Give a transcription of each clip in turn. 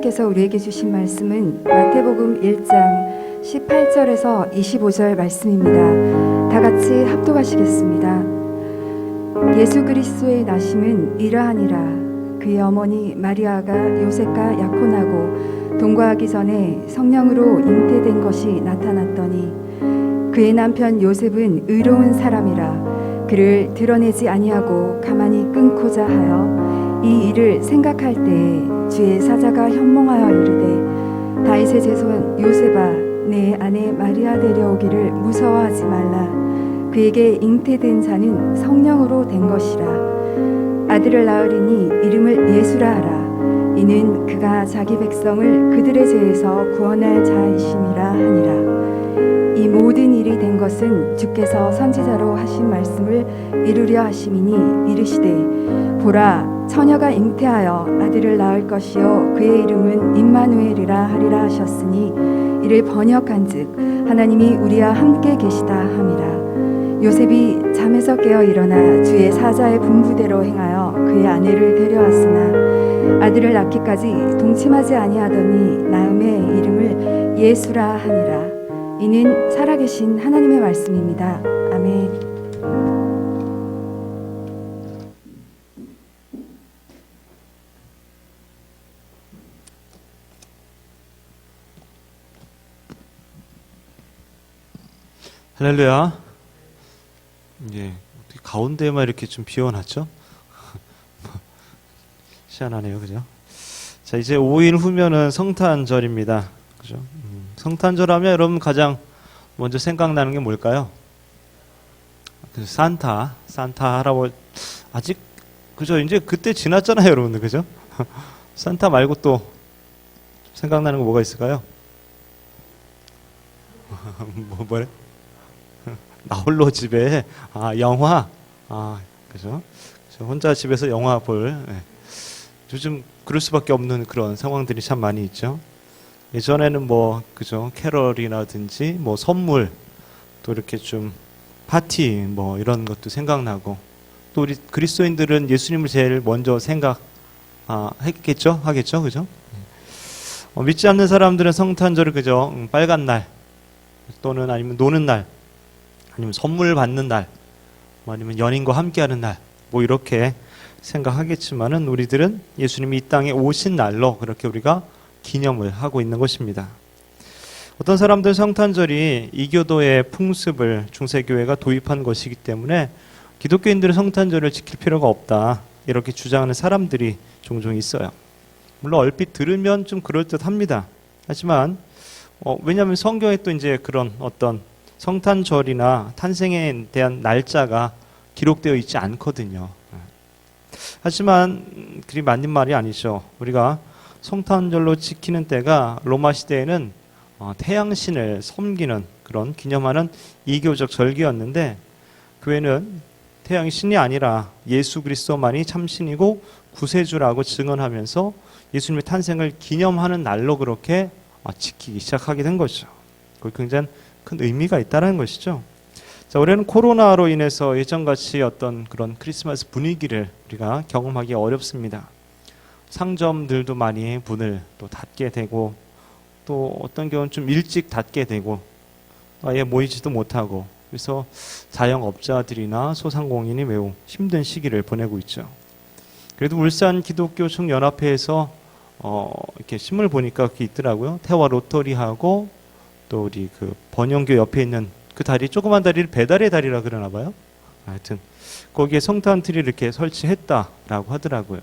하나님께서 우리에게 주신 말씀은 마태복음 1장 18절에서 25절 말씀입니다. 다 같이 합독하시겠습니다. 예수 그리스도의 나심은 이러하니라. 그의 어머니 마리아가 요셉과 약혼하고 동거하기 전에 성령으로 잉태된 것이 나타났더니 그의 남편 요셉은 의로운 사람이라 그를 드러내지 아니하고 가만히 끊고자 하여 이 일을 생각할 때에 주의 사자가 현몽하여 이르되 다윗의 자손 요셉아 내 아내 마리아 데려오기를 무서워하지 말라. 그에게 잉태된 자는 성령으로 된 것이라. 아들을 낳으리니 이름을 예수라 하라. 이는 그가 자기 백성을 그들의 죄에서 구원할 자이심이라 하니라. 이 모든 일이 된 것은 주께서 선지자로 하신 말씀을 이루려 하심이니 이르시되 보라 처녀가 잉태하여 아들을 낳을 것이요 그의 이름은 임마누엘이라 하리라 하셨으니 이를 번역한즉 하나님이 우리와 함께 계시다 함이라. 요셉이 잠에서 깨어 일어나 주의 사자의 분부대로 행하여 그의 아내를 데려왔으나 아들을 낳기까지 동침하지 아니하더니 나음의 이름을 예수라 하니라. 이는 살아계신 하나님의 말씀입니다. 아멘. 할렐루야. 예, 가운데만 이렇게 좀 비워놨죠? 희한하네요, 그죠? 자, 이제 5일 후면은 성탄절입니다. 그죠? 성탄절 하면 여러분 가장 먼저 생각나는 게 뭘까요? 산타 할아버지. 아직, 그죠? 이제 그때 지났잖아요, 여러분들, 그죠? 산타 말고 또 생각나는 거 뭐가 있을까요? 뭐래? 나홀로 집에 영화 그죠? 혼자 집에서 영화 볼 요즘 그럴 수밖에 없는 그런 상황들이 참 많이 있죠. 예전에는 뭐 그죠? 캐럴이라든지 뭐 선물 또 이렇게 좀 파티 뭐 이런 것도 생각나고 또 우리 그리스도인들은 예수님을 제일 먼저 하겠죠, 그죠? 믿지 않는 사람들은 성탄절을 그죠? 빨간 날 또는 아니면 노는 날 아니면 선물 받는 날, 아니면 연인과 함께하는 날, 뭐 이렇게 생각하겠지만은 우리들은 예수님이 이 땅에 오신 날로 그렇게 우리가 기념을 하고 있는 것입니다. 어떤 사람들은 성탄절이 이교도의 풍습을 중세교회가 도입한 것이기 때문에 기독교인들은 성탄절을 지킬 필요가 없다 이렇게 주장하는 사람들이 종종 있어요. 물론 얼핏 들으면 좀 그럴듯합니다. 하지만 왜냐하면 성경에 또 이제 그런 어떤 성탄절이나 탄생에 대한 날짜가 기록되어 있지 않거든요. 하지만 그리 맞는 말이 아니죠. 우리가 성탄절로 지키는 때가 로마 시대에는 태양신을 섬기는 그런 기념하는 이교적 절기였는데 교회는 태양신이 아니라 예수 그리스도만이 참신이고 구세주라고 증언하면서 예수님의 탄생을 기념하는 날로 그렇게 지키기 시작하게 된 거죠. 그걸 굉장히 큰 의미가 있다는 것이죠. 자, 올해는 코로나로 인해서 예전같이 어떤 그런 크리스마스 분위기를 우리가 경험하기 어렵습니다. 상점들도 많이 문을 또 닫게 되고 또 어떤 경우는 좀 일찍 닫게 되고 아예 모이지도 못하고 그래서 자영업자들이나 소상공인이 매우 힘든 시기를 보내고 있죠. 그래도 울산 기독교 총연합회에서 이렇게 신문을 보니까 그게 있더라고요. 태화 로터리하고 또 우리 그 번영교 옆에 있는 그 다리, 조그만 다리를 배달의 다리라 그러나 봐요. 하여튼 거기에 성탄 트리를 이렇게 설치했다라고 하더라고요.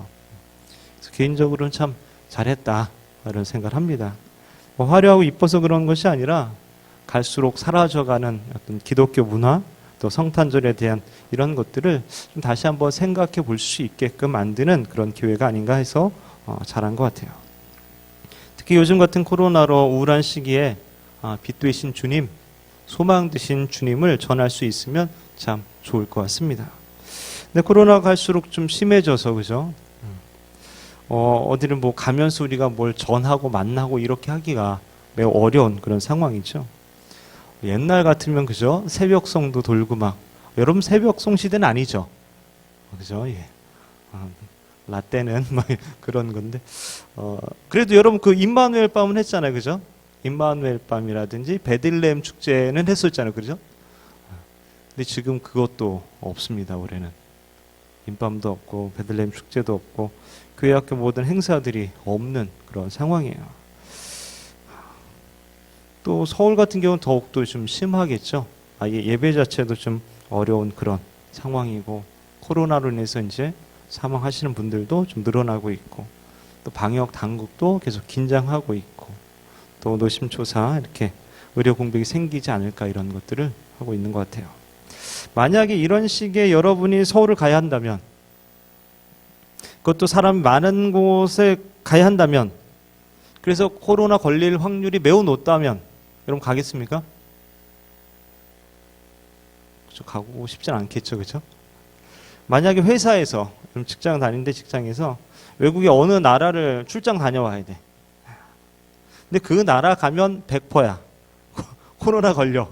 그래서 개인적으로는 참 잘했다 이런 생각을 합니다. 뭐 화려하고 이뻐서 그런 것이 아니라 갈수록 사라져가는 어떤 기독교 문화 또 성탄절에 대한 이런 것들을 좀 다시 한번 생각해 볼 수 있게끔 만드는 그런 기회가 아닌가 해서 잘한 것 같아요. 특히 요즘 같은 코로나로 우울한 시기에 빛 되신 주님, 소망 되신 주님을 전할 수 있으면 참 좋을 것 같습니다. 근데 코로나가 갈수록 좀 심해져서 그죠? 어디를 뭐 가면서 우리가 뭘 전하고 만나고 이렇게 하기가 매우 어려운 그런 상황이죠. 옛날 같으면 그죠? 새벽송도 돌고 막 여러분 새벽송 시대는 아니죠, 그죠? 예. 라떼는 뭐 그런 건데 그래도 여러분 그 임마누엘 밤은 했잖아요, 그죠? 임마누엘 밤이라든지 베들레헴 축제는 했었잖아요, 그죠? 근데 지금 그것도 없습니다. 올해는 임밤도 없고 베들레헴 축제도 없고 교회 학교 모든 행사들이 없는 그런 상황이에요. 또 서울 같은 경우는 더욱더 좀 심하겠죠. 아예 예배 자체도 좀 어려운 그런 상황이고 코로나로 인해서 이제 사망하시는 분들도 좀 늘어나고 있고 또 방역 당국도 계속 긴장하고 있고 또 노심초사 이렇게 의료 공백이 생기지 않을까 이런 것들을 하고 있는 것 같아요. 만약에 이런 식의 여러분이 서울을 가야 한다면 그것도 사람이 많은 곳에 가야 한다면 그래서 코로나 걸릴 확률이 매우 높다면 여러분 가겠습니까? 그렇죠, 가고 싶진 않겠죠, 그렇죠? 만약에 회사에서 직장 다니는데 직장에서 외국의 어느 나라를 출장 다녀와야 돼. 근데 그 나라 가면 100%야. 코로나 걸려.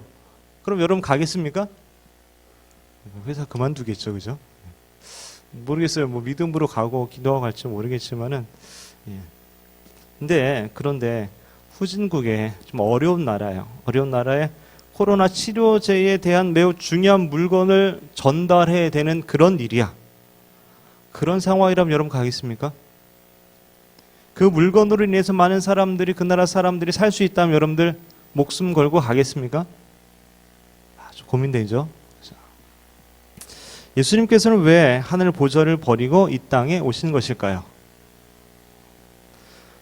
그럼 여러분 가겠습니까? 회사 그만두겠죠, 그죠? 모르겠어요. 뭐 믿음으로 가고 기도하고 갈지 모르겠지만은. 예. 그런데 후진국에 좀 어려운 나라예요. 어려운 나라에 코로나 치료제에 대한 매우 중요한 물건을 전달해야 되는 그런 일이야. 그런 상황이라면 여러분 가겠습니까? 그 물건으로 인해서 많은 사람들이 그 나라 사람들이 살 수 있다면 여러분들 목숨 걸고 가겠습니까? 아주 고민되죠. 예수님께서는 왜 하늘 보좌를 버리고 이 땅에 오신 것일까요?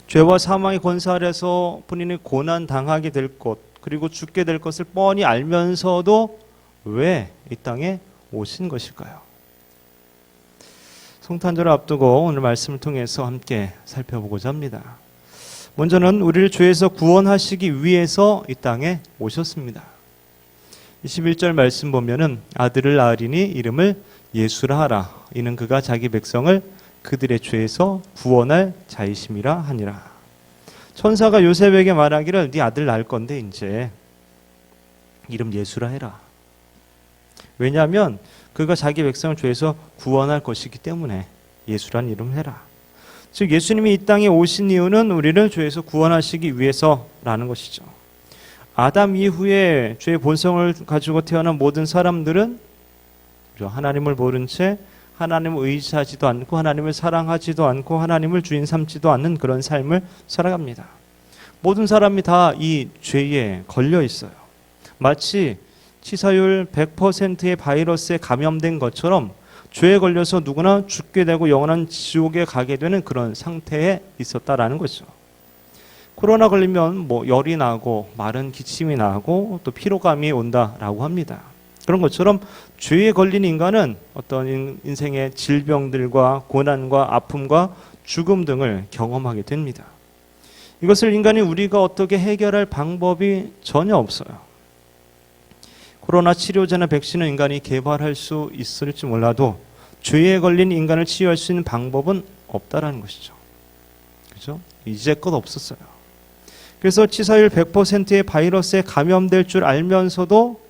죄와 사망의 권세 아래서 본인이 고난 당하게 될 것 그리고 죽게 될 것을 뻔히 알면서도 왜 이 땅에 오신 것일까요? 성탄절을 앞두고 오늘 말씀을 통해서 함께 살펴보고자 합니다. 먼저는 우리를 죄에서 구원하시기 위해서 이 땅에 오셨습니다. 21절 말씀 보면은 아들을 낳으리니 이름을 예수라 하라. 이는 그가 자기 백성을 그들의 죄에서 구원할 자이심이라 하니라. 천사가 요셉에게 말하기를 네 아들 낳을 건데 이제 이름 예수라 해라. 왜냐하면 그가 자기 백성을 죄에서 구원할 것이기 때문에 예수란 이름 해라. 즉 예수님이 이 땅에 오신 이유는 우리를 죄에서 구원하시기 위해서라는 것이죠. 아담 이후에 죄의 본성을 가지고 태어난 모든 사람들은 하나님을 모른 채 하나님을 의지하지도 않고 하나님을 사랑하지도 않고 하나님을 주인 삼지도 않는 그런 삶을 살아갑니다. 모든 사람이 다 이 죄에 걸려 있어요. 마치 치사율 100%의 바이러스에 감염된 것처럼 죄에 걸려서 누구나 죽게 되고 영원한 지옥에 가게 되는 그런 상태에 있었다라는 거죠. 코로나 걸리면 뭐 열이 나고 마른 기침이 나고 또 피로감이 온다라고 합니다. 그런 것처럼 죄에 걸린 인간은 어떤 인생의 질병들과 고난과 아픔과 죽음 등을 경험하게 됩니다. 이것을 인간이 우리가 어떻게 해결할 방법이 전혀 없어요. 코로나 치료제나 백신을 인간이 개발할 수 있을지 몰라도 죄에 걸린 인간을 치유할 수 있는 방법은 없다라는 것이죠. 그죠? 이제껏 없었어요. 그래서 치사율 100%의 바이러스에 감염될 줄 알면서도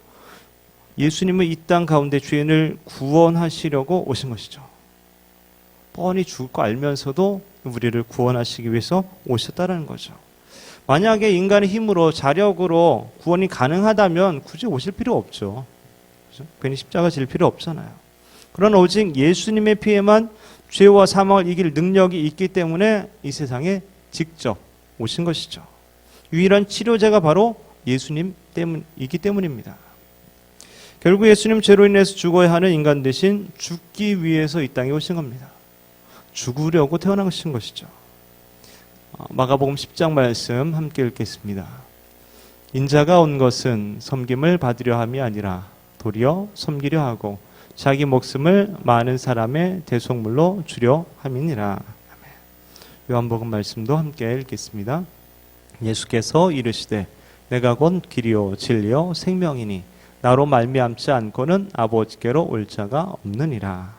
예수님은 이 땅 가운데 죄인을 구원하시려고 오신 것이죠. 뻔히 죽을 거 알면서도 우리를 구원하시기 위해서 오셨다는 거죠. 만약에 인간의 힘으로 자력으로 구원이 가능하다면 굳이 오실 필요 없죠. 그렇죠? 괜히 십자가 질 필요 없잖아요. 그러나 오직 예수님의 피에만 죄와 사망을 이길 능력이 있기 때문에 이 세상에 직접 오신 것이죠. 유일한 치료제가 바로 예수님 때문이기 때문입니다. 결국 예수님 죄로 인해서 죽어야 하는 인간 대신 죽기 위해서 이 땅에 오신 겁니다. 죽으려고 태어나신 것이죠. 마가복음 10장 말씀 함께 읽겠습니다. 인자가 온 것은 섬김을 받으려 함이 아니라 도리어 섬기려 하고 자기 목숨을 많은 사람의 대속물로 주려 함이니라. 요한복음 말씀도 함께 읽겠습니다. 예수께서 이르시되 내가 곧 길이요 진리요 생명이니 나로 말미암지 않고는 아버지께로 올 자가 없느니라.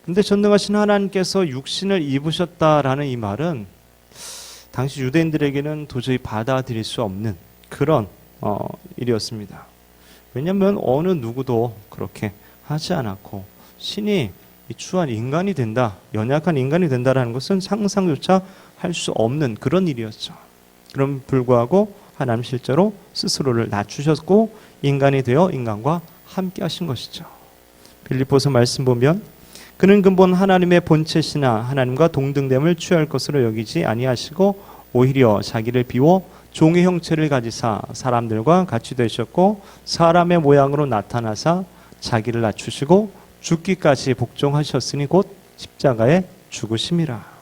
근데 전능하신 하나님께서 육신을 입으셨다라는 이 말은 당시 유대인들에게는 도저히 받아들일 수 없는 그런 일이었습니다. 왜냐하면 어느 누구도 그렇게 하지 않았고 신이 이 추한 인간이 된다, 연약한 인간이 된다라는 것은 상상조차 할 수 없는 그런 일이었죠. 그럼 불구하고 하나님 실제로 스스로를 낮추셨고 인간이 되어 인간과 함께 하신 것이죠. 빌립보서 말씀 보면 그는 근본 하나님의 본체시나 하나님과 동등됨을 취할 것으로 여기지 아니하시고 오히려 자기를 비워 종의 형체를 가지사 사람들과 같이 되셨고 사람의 모양으로 나타나사 자기를 낮추시고 죽기까지 복종하셨으니 곧 십자가에 죽으심이라.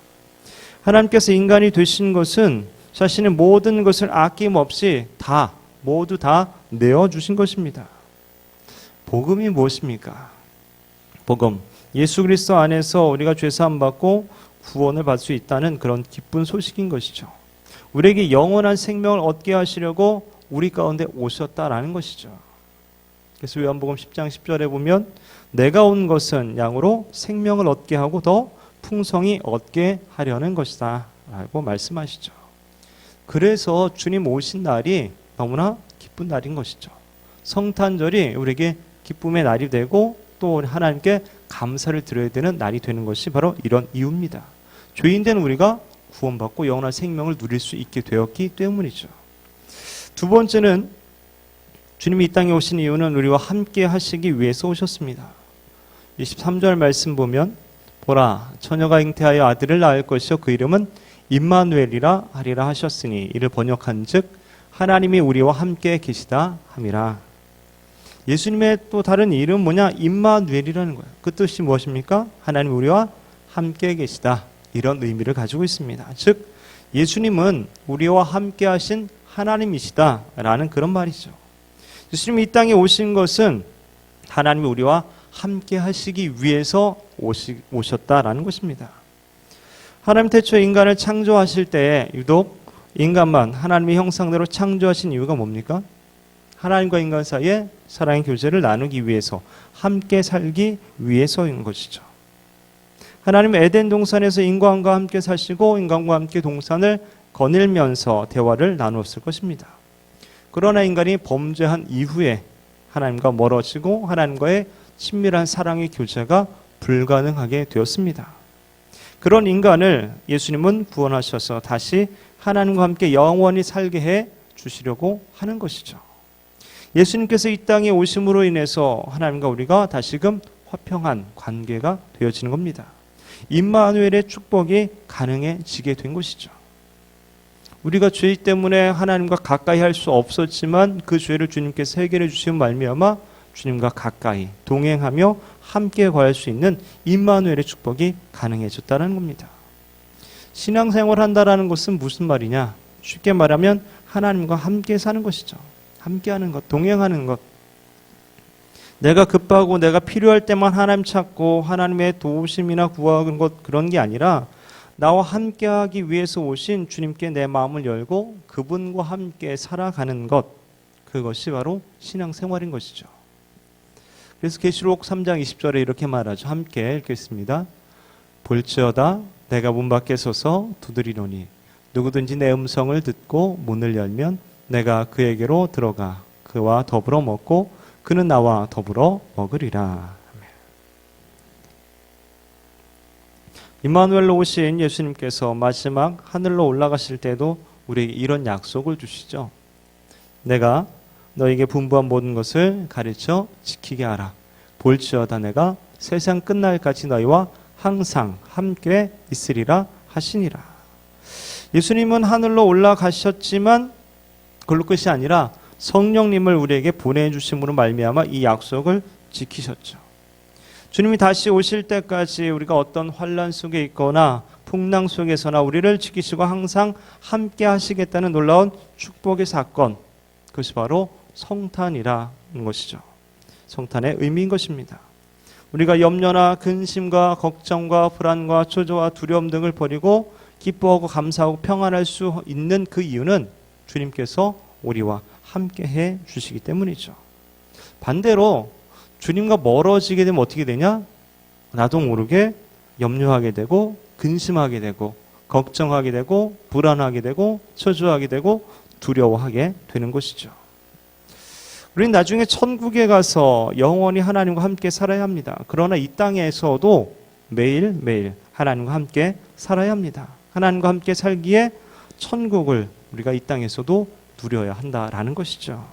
하나님께서 인간이 되신 것은 자신의 모든 것을 아낌없이 모두 다 내어주신 것입니다. 복음이 무엇입니까? 복음, 예수 그리스도 안에서 우리가 죄사함 받고 구원을 받을 수 있다는 그런 기쁜 소식인 것이죠. 우리에게 영원한 생명을 얻게 하시려고 우리 가운데 오셨다라는 것이죠. 그래서 요한복음 10장 10절에 보면 내가 온 것은 양으로 생명을 얻게 하고 더 풍성히 얻게 하려는 것이다 라고 말씀하시죠. 그래서 주님 오신 날이 너무나 기쁜 날인 것이죠. 성탄절이 우리에게 기쁨의 날이 되고 또 하나님께 감사를 드려야 되는 날이 되는 것이 바로 이런 이유입니다. 죄인된 우리가 구원받고 영원한 생명을 누릴 수 있게 되었기 때문이죠. 두 번째는 주님이 이 땅에 오신 이유는 우리와 함께 하시기 위해서 오셨습니다. 23절 말씀 보면 보라 처녀가 잉태하여 아들을 낳을 것이요 그 이름은 임마누엘이라 하리라 하셨으니 이를 번역한즉 하나님이 우리와 함께 계시다 함이라. 예수님의 또 다른 이름 뭐냐? 임마누엘이라는 거예요. 그 뜻이 무엇입니까? 하나님 우리와 함께 계시다. 이런 의미를 가지고 있습니다. 즉 예수님은 우리와 함께 하신 하나님이시다라는 그런 말이죠. 예수님이 이 땅에 오신 것은 하나님이 우리와 함께 하시기 위해서 오셨다라는 것입니다. 하나님 태초에 인간을 창조하실 때 유독 인간만 하나님의 형상대로 창조하신 이유가 뭡니까? 하나님과 인간 사이에 사랑의 교제를 나누기 위해서, 함께 살기 위해서인 것이죠. 하나님은 에덴 동산에서 인간과 함께 사시고 인간과 함께 동산을 거닐면서 대화를 나누었을 것입니다. 그러나 인간이 범죄한 이후에 하나님과 멀어지고 하나님과의 친밀한 사랑의 교제가 불가능하게 되었습니다. 그런 인간을 예수님은 구원하셔서 다시 하나님과 함께 영원히 살게 해 주시려고 하는 것이죠. 예수님께서 이 땅에 오심으로 인해서 하나님과 우리가 다시금 화평한 관계가 되어지는 겁니다. 임마누엘의 축복이 가능해지게 된 것이죠. 우리가 죄 때문에 하나님과 가까이 할 수 없었지만 그 죄를 주님께서 해결해 주신 말미암아 주님과 가까이 동행하며 함께 거할 수 있는 임마누엘의 축복이 가능해졌다는 겁니다. 신앙생활 한다라는 것은 무슨 말이냐? 쉽게 말하면 하나님과 함께 사는 것이죠. 함께하는 것, 동행하는 것. 내가 급하고 내가 필요할 때만 하나님 찾고 하나님의 도우심이나 구하는 것 그런 게 아니라 나와 함께하기 위해서 오신 주님께 내 마음을 열고 그분과 함께 살아가는 것, 그것이 바로 신앙생활인 것이죠. 그래서 계시록 3장 20절에 이렇게 말하죠. 함께 읽겠습니다. 볼지어다 내가 문 밖에 서서 두드리노니 누구든지 내 음성을 듣고 문을 열면 내가 그에게로 들어가 그와 더불어 먹고 그는 나와 더불어 먹으리라. 임마누엘로 오신 예수님께서 마지막 하늘로 올라가실 때도 우리에게 이런 약속을 주시죠. 내가 너에게 분부한 모든 것을 가르쳐 지키게 하라. 볼지어다 내가 세상 끝날까지 너희와 항상 함께 있으리라 하시니라. 예수님은 하늘로 올라가셨지만 그걸로 끝이 아니라 성령님을 우리에게 보내주심으로 말미암아 이 약속을 지키셨죠. 주님이 다시 오실 때까지 우리가 어떤 환난 속에 있거나 풍랑 속에서나 우리를 지키시고 항상 함께 하시겠다는 놀라운 축복의 사건, 그것이 바로 성탄이라는 것이죠. 성탄의 의미인 것입니다. 우리가 염려나 근심과 걱정과 불안과 초조와 두려움 등을 버리고 기뻐하고 감사하고 평안할 수 있는 그 이유는 주님께서 우리와 함께 해 주시기 때문이죠. 반대로 주님과 멀어지게 되면 어떻게 되냐? 나도 모르게 염려하게 되고 근심하게 되고 걱정하게 되고 불안하게 되고 초조하게 되고 두려워하게 되는 것이죠. 우리는 나중에 천국에 가서 영원히 하나님과 함께 살아야 합니다. 그러나 이 땅에서도 매일매일 하나님과 함께 살아야 합니다. 하나님과 함께 살기에 천국을 우리가 이 땅에서도 누려야 한다라는 것이죠.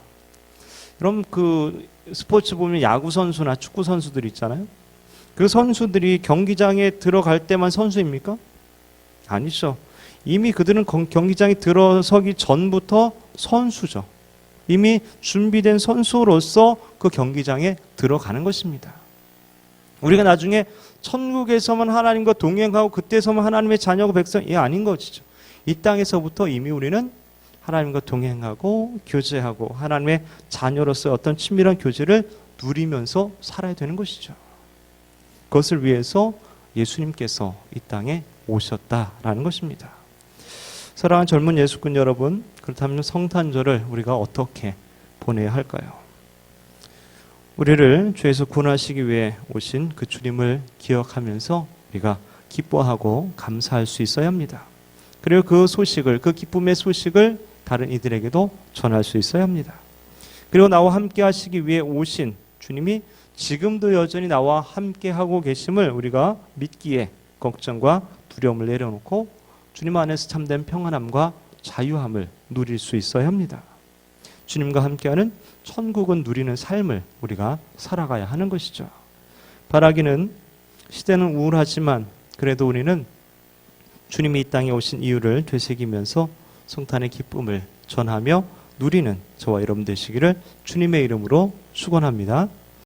그럼 그 스포츠 보면 야구 선수나 축구 선수들 있잖아요. 그 선수들이 경기장에 들어갈 때만 선수입니까? 아니죠. 이미 그들은 경기장에 들어서기 전부터 선수죠. 이미 준비된 선수로서 그 경기장에 들어가는 것입니다. 우리가 나중에 천국에서만 하나님과 동행하고 그때서만 하나님의 자녀고 백성이 아닌 것이죠. 이 땅에서부터 이미 우리는 하나님과 동행하고 교제하고 하나님의 자녀로서의 어떤 친밀한 교제를 누리면서 살아야 되는 것이죠. 그것을 위해서 예수님께서 이 땅에 오셨다라는 것입니다. 사랑하는 젊은 예수꾼 여러분, 그렇다면 성탄절을 우리가 어떻게 보내야 할까요? 우리를 죄에서 구원하시기 위해 오신 그 주님을 기억하면서 우리가 기뻐하고 감사할 수 있어야 합니다. 그리고 그 소식을, 그 기쁨의 소식을 다른 이들에게도 전할 수 있어야 합니다. 그리고 나와 함께 하시기 위해 오신 주님이 지금도 여전히 나와 함께 하고 계심을 우리가 믿기에 걱정과 두려움을 내려놓고 주님 안에서 참된 평안함과 자유함을 누릴 수 있어야 합니다. 주님과 함께하는 천국은 누리는 삶을 우리가 살아가야 하는 것이죠. 바라기는 시대는 우울하지만 그래도 우리는 주님이 이 땅에 오신 이유를 되새기면서 성탄의 기쁨을 전하며 누리는 저와 여러분 되시기를 주님의 이름으로 축원합니다.